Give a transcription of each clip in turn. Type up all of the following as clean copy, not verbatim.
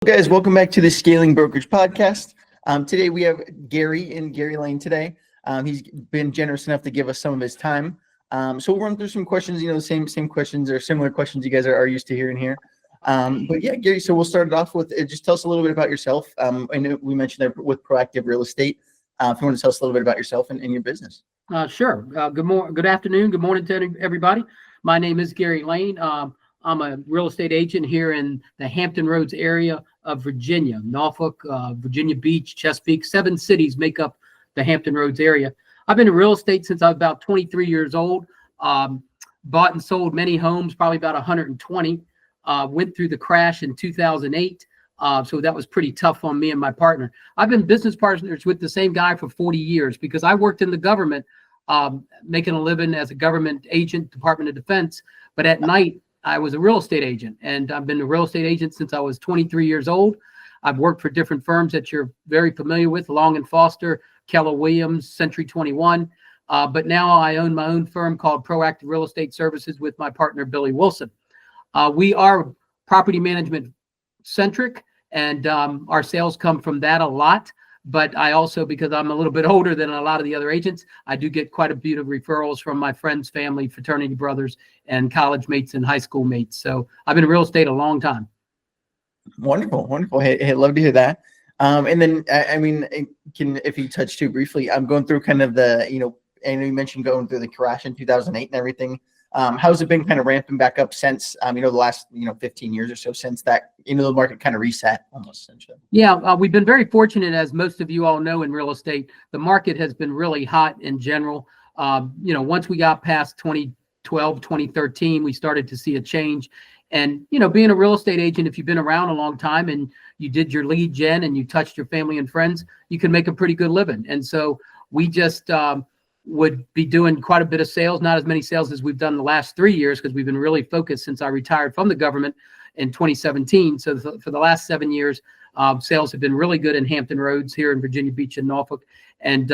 Guys, welcome back to the Scaling Brokerage Podcast. Today we have Gary Lane today. He's been generous enough to give us some of his time. So we'll run through some questions, the same questions or similar questions you guys are used to hearing here. But yeah, Gary, so we'll start it off with just tell us a little bit about yourself. I know we mentioned that with Proactive Real Estate. If you want to tell us a little bit about yourself and your business. Sure. Good afternoon. Good morning to everybody. My name is Gary Lane. I'm a real estate agent here in the Hampton Roads area of Virginia. Norfolk, Virginia Beach, Chesapeake, 7 cities make up the Hampton Roads area. I've been in real estate since I was about 23 years old. Bought and sold many homes, probably about 120. Went through the crash in 2008. So that was pretty tough on me and my partner. I've been business partners with the same guy for 40 years because I worked in the government, making a living as a government agent, Department of Defense. But at night, I was a real estate agent, and I've been a real estate agent since I was 23 years old. I've worked for different firms that you're very familiar with, Long & Foster, Keller Williams, Century 21. But now I own my own firm called Proactive Real Estate Services with my partner, Billy Wilson. We are property management centric, and our sales come from that a lot. But I also, because I'm a little bit older than a lot of the other agents, I do get quite a bit of referrals from my friends, family, fraternity brothers, and college mates and high school mates. So I've been in real estate a long time. Wonderful, wonderful. Hey, love to hear that. And then, if you touch too briefly, I'm going through kind of the, I know you mentioned going through the crash in 2008 and everything. How's it been kind of ramping back up since, the last, 15 years or so since that, the market kind of reset almost essentially? Yeah, we've been very fortunate, as most of you all know, in real estate. The market has been really hot in general. Once we got past 2012, 2013, we started to see a change. And, being a real estate agent, if you've been around a long time and you did your lead gen and you touched your family and friends, you can make a pretty good living. And so we just, would be doing quite a bit of sales, not as many sales as we've done the last 3 years because we've been really focused since I retired from the government in 2017. So for the last 7 years, sales have been really good in Hampton Roads here in Virginia Beach and Norfolk. And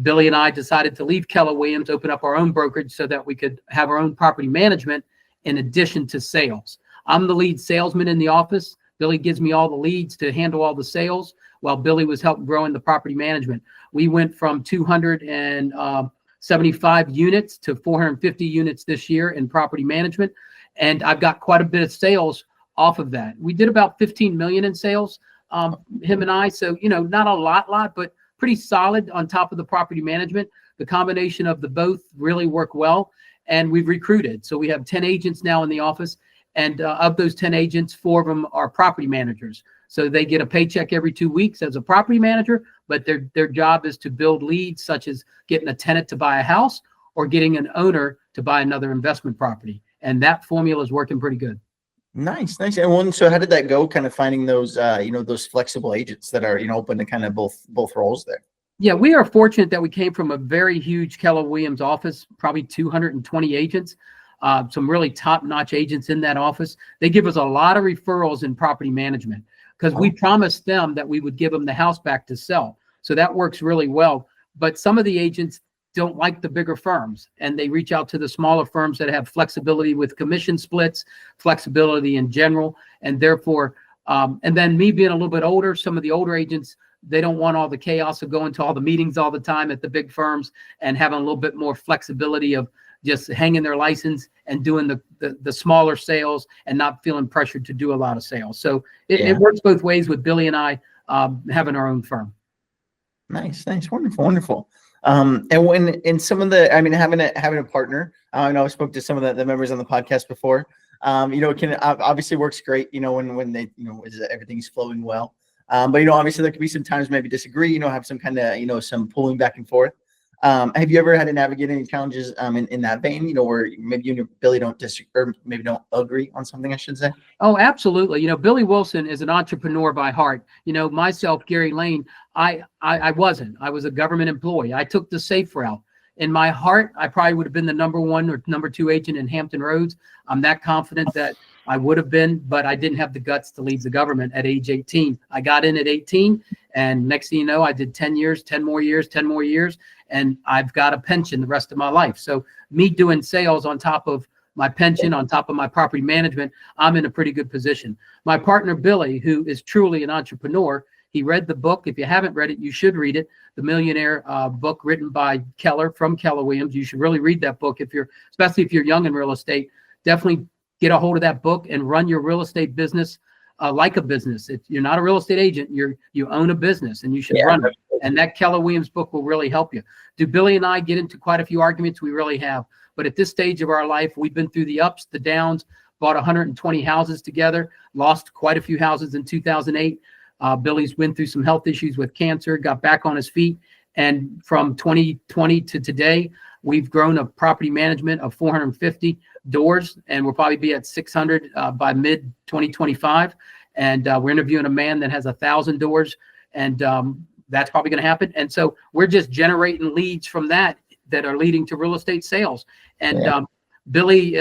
Billy and I decided to leave Keller Williams, open up our own brokerage so that we could have our own property management in addition to sales. I'm the lead salesman in the office. Billy gives me all the leads to handle all the sales while Billy was helping growing the property management. We went from 275 units to 450 units this year in property management. And I've got quite a bit of sales off of that. We did about 15 million in sales, him and I. So, not a lot, but pretty solid on top of the property management. The combination of the both really work well. And we've recruited. So we have 10 agents now in the office. And of those 10 agents, 4 of them are property managers. So they get a paycheck every 2 weeks as a property manager, but their job is to build leads, such as getting a tenant to buy a house or getting an owner to buy another investment property. And that formula is working pretty good. Nice. And so how did that go? Kind of finding those, those flexible agents that are, open to kind of both roles there. Yeah, we are fortunate that we came from a very huge Keller Williams office, probably 220 agents. Some really top-notch agents in that office. They give us a lot of referrals in property management because we promised them that we would give them the house back to sell. So that works really well. But some of the agents don't like the bigger firms, and they reach out to the smaller firms that have flexibility with commission splits, flexibility in general, and therefore, and then me being a little bit older, some of the older agents, they don't want all the chaos of going to all the meetings all the time at the big firms and having a little bit more flexibility of just hanging their license and doing the smaller sales and not feeling pressured to do a lot of sales. So it works both ways with Billy and I having our own firm. Nice. Wonderful. And when in some of the, having a partner, I know I spoke to some of the members on the podcast before, it can obviously works great, when they, everything's flowing well. But, obviously there could be some times maybe disagree, have some kind of, some pulling back and forth. Have you ever had to navigate any challenges in that vein, where maybe you and Billy don't disagree or maybe don't agree on something, I should say? Oh, absolutely. Billy Wilson is an entrepreneur by heart. Myself, Gary Lane, I wasn't. I was a government employee. I took the safe route. In my heart, I probably would have been the number 1 or number 2 agent in Hampton Roads. I'm that confident that I would have been, but I didn't have the guts to leave the government at age 18. I got in at 18, and next thing you know, I did 10 years, 10 more years, and I've got a pension the rest of my life. So me doing sales on top of my pension, on top of my property management, I'm in a pretty good position. My partner, Billy, who is truly an entrepreneur, he read the book. If you haven't read it, you should read it. The Millionaire book written by from Keller Williams. You should really read that book especially if you're young in real estate. Definitely get a hold of that book and run your real estate business like a business. If you're not a real estate agent, you own a business and you should run it. And that Keller Williams book will really help you. Do Billy and I get into quite a few arguments? We really have. But at this stage of our life, we've been through the ups, the downs, bought 120 houses together, lost quite a few houses in 2008. Billy's been through some health issues with cancer, got back on his feet. And from 2020 to today, we've grown a property management of 450 doors, and we'll probably be at 600 by mid 2025. And we're interviewing a man that has 1,000 doors, and that's probably going to happen. And so we're just generating leads from that are leading to real estate sales. And Billy,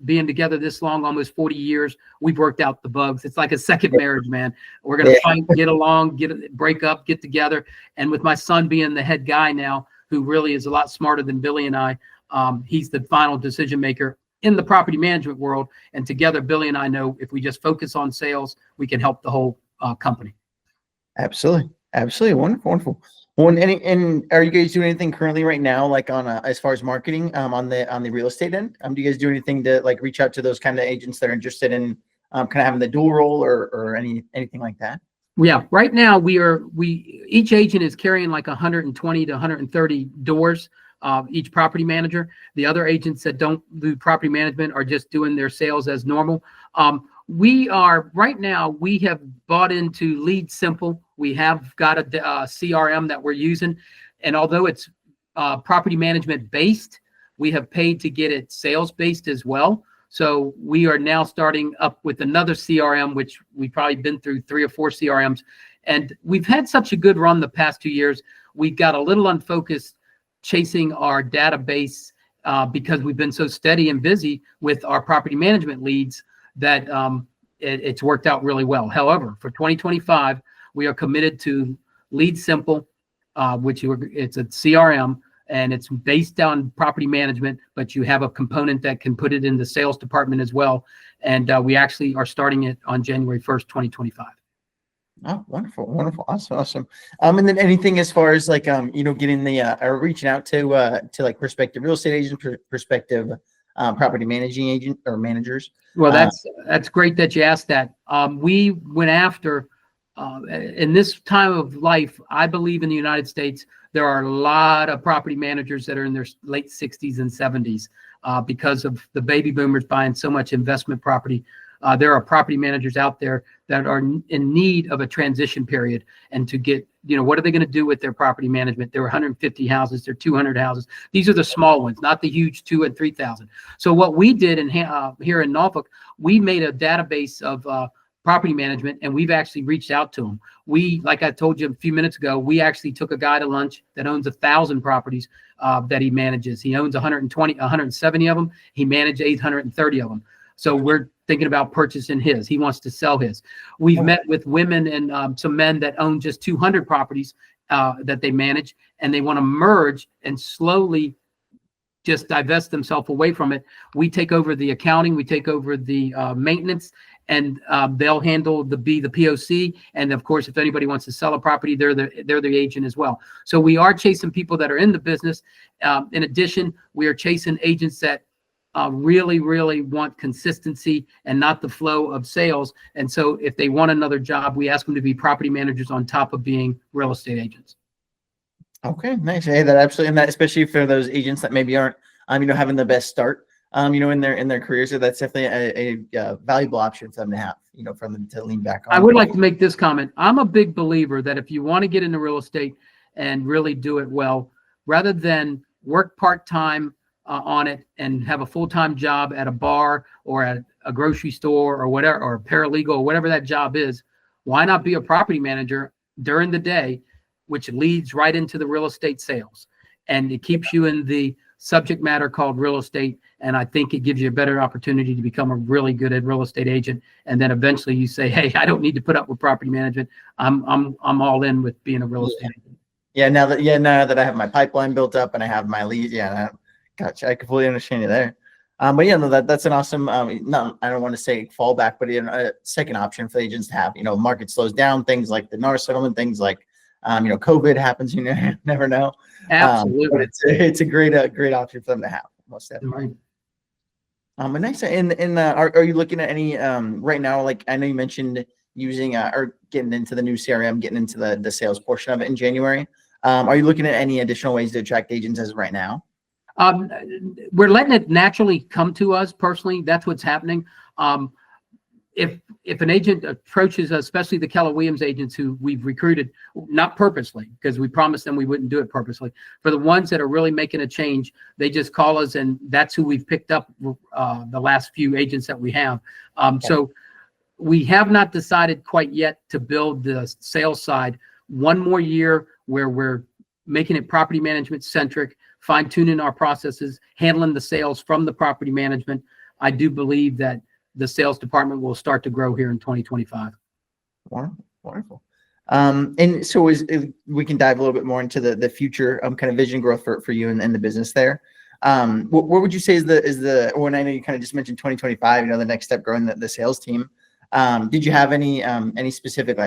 being together this long, almost 40 years, we've worked out the bugs. It's like a second marriage, man. We're going to fight, get along, break up, get together. And with my son being the head guy now, who really is a lot smarter than Billy and I, he's the final decision maker in the property management world. And together, Billy and I know if we just focus on sales, we can help the whole company. Absolutely. Absolutely. Wonderful. Wonderful. Well, and are you guys doing anything currently right now, like on as far as marketing, on the real estate end? Do you guys do anything to like reach out to those kind of agents that are interested in kind of having the dual role or anything like that? Yeah, right now each agent is carrying like 120 to 130 doors, each property manager. The other agents that don't do property management are just doing their sales as normal. We have bought into Lead Simple. We have got a CRM that we're using. And although it's property management based, we have paid to get it sales based as well. So we are now starting up with another CRM, which we've probably been through 3 or 4 CRMs. And we've had such a good run the past 2 years. We got a little unfocused chasing our database because we've been so steady and busy with our property management leads that it's worked out really well. However, for 2025, we are committed to Lead Simple, it's a CRM, and it's based on property management, but you have a component that can put it in the sales department as well. And we actually are starting it on January 1st, 2025. Oh, wonderful. Wonderful. Awesome. And then anything as far as like, getting the, or reaching out to like prospective real estate agents, prospective property managing agent or managers. Well, that's great that you asked that. We went after, in this time of life, I believe in the United States, there are a lot of property managers that are in their late 60s and 70s because of the baby boomers buying so much investment property. There are property managers out there that are in need of a transition period and to get, what are they going to do with their property management? There are 150 houses, there are 200 houses. These are the small ones, not the huge 2,000 and 3,000. So what we did here in Norfolk, we made a database of property management, and we've actually reached out to them. Like I told you a few minutes ago, we actually took a guy to lunch that owns 1,000 properties that he manages. He owns 170 of them. He managed 830 of them. So we're thinking about purchasing his. He wants to sell his. We've met with women and some men that own just 200 properties that they manage, and they want to merge and slowly just divest themselves away from it. We take over the accounting, we take over the maintenance, and they'll handle the POC. And of course, if anybody wants to sell a property, they're the agent as well. So we are chasing people that are in the business. In addition, we are chasing agents that really, really want consistency and not the flow of sales. And so if they want another job, we ask them to be property managers on top of being real estate agents. Okay, nice. Hey, that absolutely, and that especially for those agents that maybe aren't, having the best start, in their careers. So that's definitely a valuable option for them to have, for them to lean back on. I would like to make this comment. I'm a big believer that if you want to get into real estate and really do it well, rather than work part-time on it and have a full-time job at a bar or at a grocery store or whatever, or paralegal or whatever that job is, why not be a property manager during the day, which leads right into the real estate sales, and it keeps you in the subject matter called real estate. And I think it gives you a better opportunity to become a really good real estate agent. And then eventually you say, hey, I don't need to put up with property management. I'm all in with being a real estate agent. Yeah. Now that I have my pipeline built up and I have my lead. Yeah. Gotcha. I completely understand you there. But yeah, no, that's an awesome, not, I don't want to say fallback, but a second option for agents to have. Market slows down, things like the NAR settlement, things like, COVID happens, you never know. Absolutely. But it's a great option for them to have, most definitely. Right. And nice. Are you looking at any right now? Like I know you mentioned using or getting into the new CRM, getting into the sales portion of it in January. Are you looking at any additional ways to attract agents as of right now? We're letting it naturally come to us personally. That's what's happening. If an agent approaches us, especially the Keller Williams agents who we've recruited, not purposely, because we promised them we wouldn't do it purposely. For the ones that are really making a change, they just call us, and that's who we've picked up the last few agents that we have. So we have not decided quite yet to build the sales side. One more year where we're making it property management centric, fine-tuning our processes, handling the sales from the property management. I do believe that the sales department will start to grow here in 2025. Wonderful. And so we can dive a little bit more into the future kind of vision growth for you and the business there. What would you say is when I know you kind of just mentioned 2025, the next step growing the sales team. Did you have any specific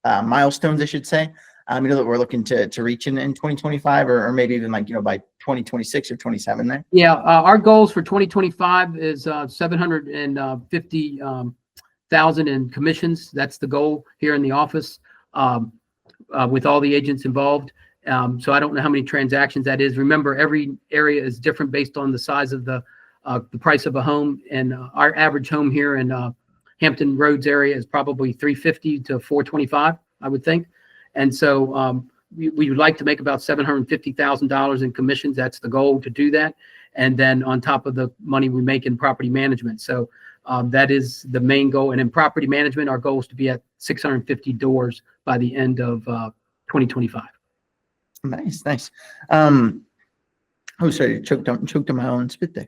milestones, I should say, that we're looking to reach in 2025 or maybe even by 2026 or 27 there? Yeah, our goals for 2025 is 750,000 in commissions. That's the goal here in the office with all the agents involved. So I don't know how many transactions that is. Remember, every area is different based on the size of the price of a home. And our average home here in Hampton Roads area is probably 350 to 425, I would think. And so we would like to make about $750,000 in commissions. That's the goal, to do that. And then on top of the money we make in property management. So that is the main goal. And in property management, our goal is to be at 650 doors by the end of 2025. Nice. Oh, sorry, choked on my own spit there.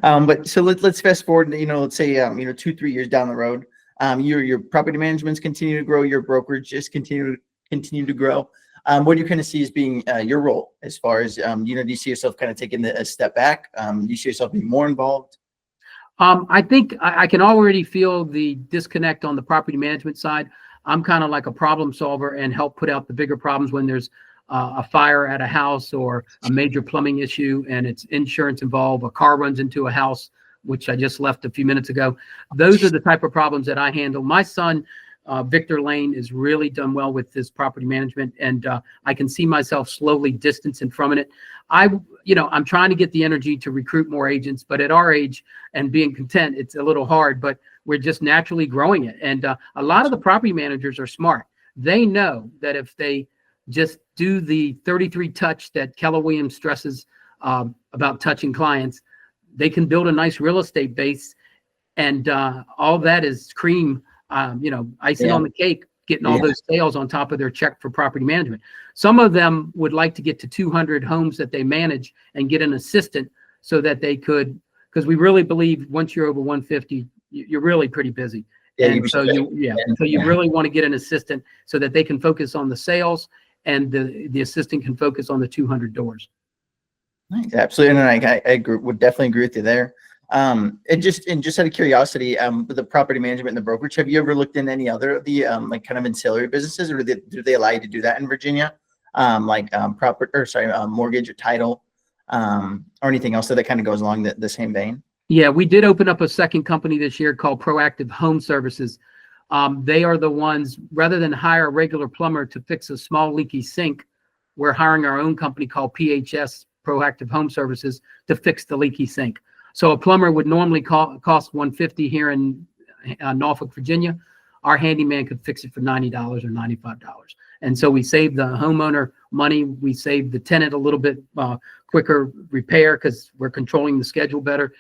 But so let's fast forward. Let's say 2-3 years down the road. Your property management's continue to grow. Your brokerage just continue to grow. What do you kind of see as being your role as far as do you see yourself kind of taking a step back? Do you see yourself being more involved? I think I can already feel the disconnect on the property management side. I'm kind of like a problem solver and help put out the bigger problems when there's a fire at a house or a major plumbing issue and it's insurance involved. A car runs into a house, which I just left a few minutes ago. Those are the type of problems that I handle. My son, Victor Lane, is really done well with this property management, and I can see myself slowly distancing from it. I'm trying to get the energy to recruit more agents, but at our age and being content, it's a little hard, but we're just naturally growing it. And a lot of the property managers are smart. They know that if they just do the 33 touch that Keller Williams stresses about touching clients, they can build a nice real estate base, and all that is cream, icing on the cake, getting all those sales on top of their check for property management. Some of them would like to get to 200 homes that they manage and get an assistant so that they could, because we really believe once you're over 150, you're really pretty busy. So you really want to get an assistant so that they can focus on the sales and the assistant can focus on the 200 doors. Nice. Absolutely. And I would definitely agree with you there. And just out of curiosity, with the property management and the brokerage, have you ever looked in any other of the kind of ancillary businesses, or do they allow you to do that in Virginia? Mortgage or title, or anything else that kind of goes along the same vein? Yeah, we did open up a second company this year called Proactive Home Services. They are the ones, rather than hire a regular plumber to fix a small leaky sink, we're hiring our own company called PHS, Proactive Home Services, to fix the leaky sink. So a plumber would normally cost $150 here in Norfolk, Virginia. Our handyman could fix it for $90 or $95. And so we save the homeowner money. We save the tenant a little bit quicker repair because we're controlling the schedule better.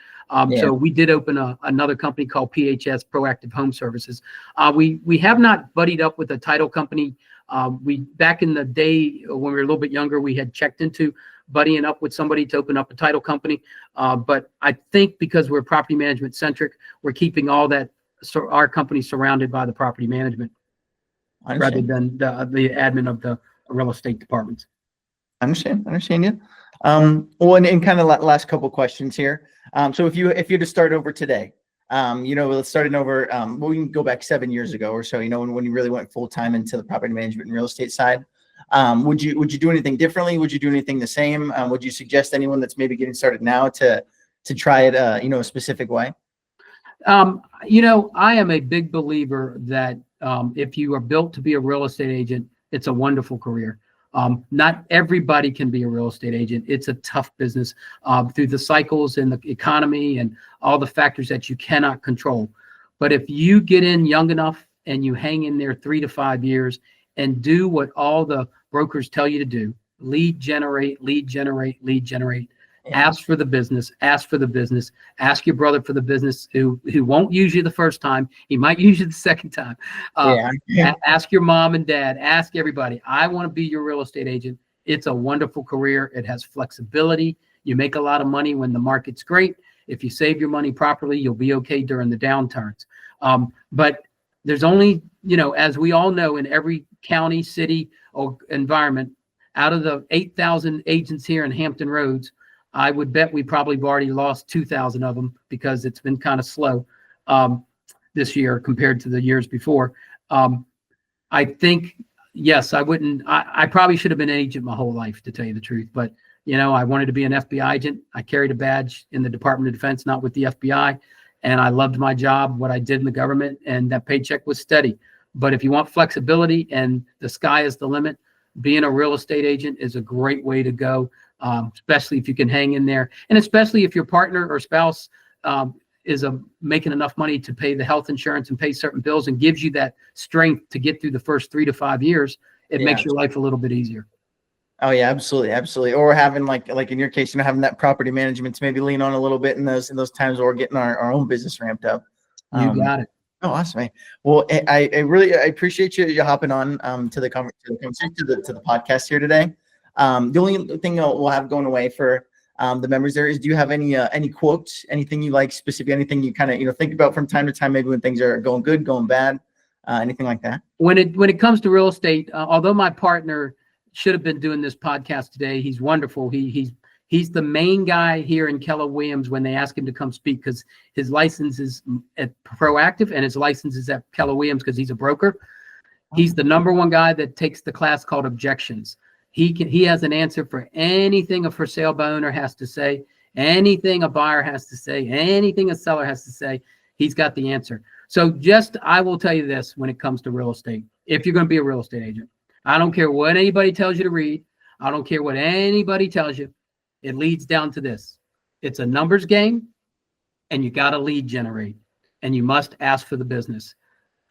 So we did open another company called PHS, Proactive Home Services. We have not buddied up with a title company. Back in the day when we were a little bit younger, we had checked into buddying up with somebody to open up a title company. But I think because we're property management centric, we're keeping all that, so our company surrounded by the property management rather than the admin of the real estate departments. Understand you. Well, and kind of last couple questions here. So if you to start over today, let's start over. Well, we can go back 7 years ago or so. When you really went full time into the property management and real estate side. Would you do anything differently? Would you do anything the same? Would you suggest anyone that's maybe getting started now to try it, a specific way? I am a big believer that if you are built to be a real estate agent, it's a wonderful career. Not everybody can be a real estate agent. It's a tough business through the cycles and the economy and all the factors that you cannot control. But if you get in young enough and you hang in there 3 to 5 years and do what all the brokers tell you to do, lead generate, lead generate, lead generate. Ask for the business, ask your brother for the business who won't use you the first time. He might use you the second time. Ask your mom and dad, ask everybody. I want to be your real estate agent. It's a wonderful career. It has flexibility. You make a lot of money when the market's great. If you save your money properly, you'll be okay during the downturns. But there's only, as we all know, in every county, city, or environment, out of the 8,000 agents here in Hampton Roads, I would bet we probably have already lost 2,000 of them because it's been kind of slow this year compared to the years before. I think, yes, I probably should have been an agent my whole life, to tell you the truth. But, I wanted to be an FBI agent. I carried a badge in the Department of Defense, not with the FBI. And I loved my job, what I did in the government, and that paycheck was steady. But if you want flexibility and the sky is the limit, being a real estate agent is a great way to go. Especially if you can hang in there, and especially if your partner or spouse is making enough money to pay the health insurance and pay certain bills and gives you that strength to get through the first 3 to 5 years, it makes your life a little bit easier. Oh yeah, absolutely, absolutely. Or having like in your case, having that property management to maybe lean on a little bit in those times, or getting our own business ramped up. You got it. Oh, awesome. Man. Well, I really appreciate you hopping on to the podcast here today. The only thing we'll have going away for the members there is, do you have any quotes, anything you like specific, anything you kind of think about from time to time, maybe when things are going good, going bad, anything like that? When it comes to real estate, although my partner should have been doing this podcast today, he's wonderful. He's the main guy here in Keller Williams when they ask him to come speak, because his license is at Proactive and his license is at Keller Williams because he's a broker. He's the number one guy that takes the class called Objections. He has an answer for anything a for sale by owner has to say, anything a buyer has to say, anything a seller has to say. He's got the answer. So I will tell you this when it comes to real estate. If you're going to be a real estate agent, I don't care what anybody tells you to read. I don't care what anybody tells you. It leads down to this. It's a numbers game, and you got to lead generate, and you must ask for the business.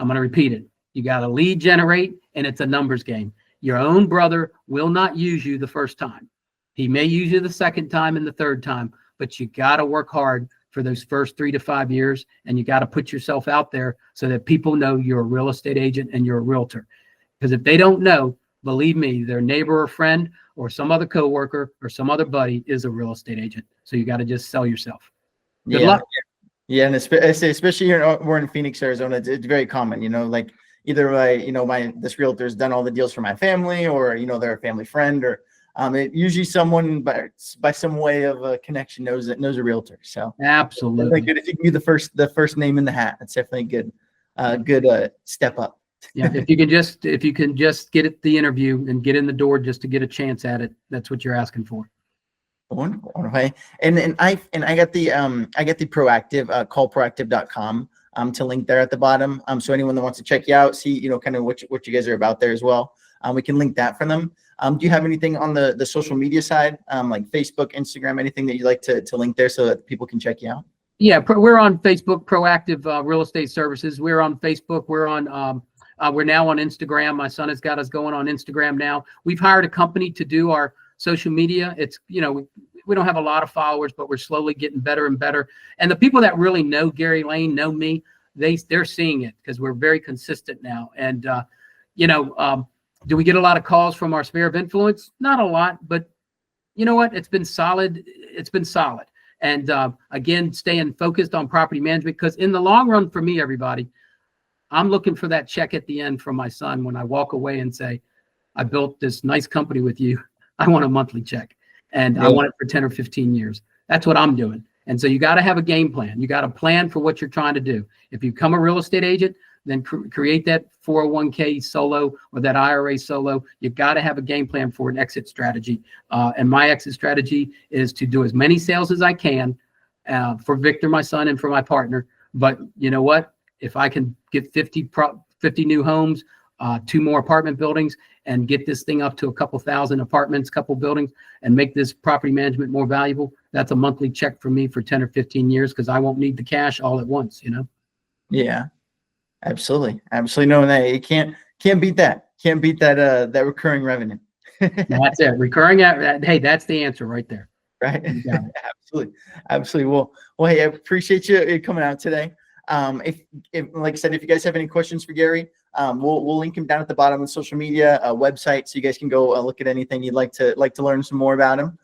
I'm going to repeat it. You got to lead generate, and it's a numbers game. Your own brother will not use you the first time. He may use you the second time and the third time, but you got to work hard for those first 3 to 5 years, and you got to put yourself out there so that people know you're a real estate agent and you're a realtor. Because if they don't know, believe me, their neighbor or friend or some other coworker or some other buddy is a real estate agent. So you got to just sell yourself. Good luck. Yeah, and especially here, we're in Phoenix, Arizona. It's very common, like either this realtor's done all the deals for my family, or they're a family friend, or usually someone by some way of a connection knows a realtor. So absolutely good if you can be the first name in the hat. That's definitely a good step up. Yeah, if you can just get at the interview and get in the door just to get a chance at it, that's what you're asking for. Wonderful. And I got the Proactive, callproactive.com to link there at the bottom. So anyone that wants to check you out, see kind of what you guys are about there as well, we can link that for them. Do you have anything on the social media side, like Facebook, Instagram, anything that you'd like to link there so that people can check you out? Yeah, we're on Facebook, Proactive Real Estate Services. We're on Facebook. We're now on Instagram. My son has got us going on Instagram now. We've hired a company to do our social media. It's, we don't have a lot of followers, but we're slowly getting better and better. And the people that really know Gary Lane, know me, they're seeing it because we're very consistent now. And, do we get a lot of calls from our sphere of influence? Not a lot, but you know what? It's been solid. And again, staying focused on property management, because in the long run for me, everybody, I'm looking for that check at the end from my son when I walk away and say, I built this nice company with you. I want a monthly check. and I want it for 10 or 15 years. That's what I'm doing. And so you got to have a game plan. You got to plan for what you're trying to do. If you become a real estate agent, then create that 401k solo or that IRA solo. You've got to have a game plan for an exit strategy. And my exit strategy is to do as many sales as I can for Victor, my son, and for my partner. But you know what? If I can get 50 new homes, 2 more apartment buildings, and get this thing up to a couple thousand apartments, couple buildings, and make this property management more valuable, that's a monthly check for me for 10 or 15 years because I won't need the cash all at once, you know? Yeah, absolutely. Absolutely. Knowing that you can't beat that. Can't beat that recurring revenue. That's it. Recurring. Hey, that's the answer right there. Right. Absolutely. Absolutely. Well, hey, I appreciate you coming out today. If like I said, if you guys have any questions for Gary, we'll link him down at the bottom of the social media website, so you guys can go look at anything you'd like to learn some more about him.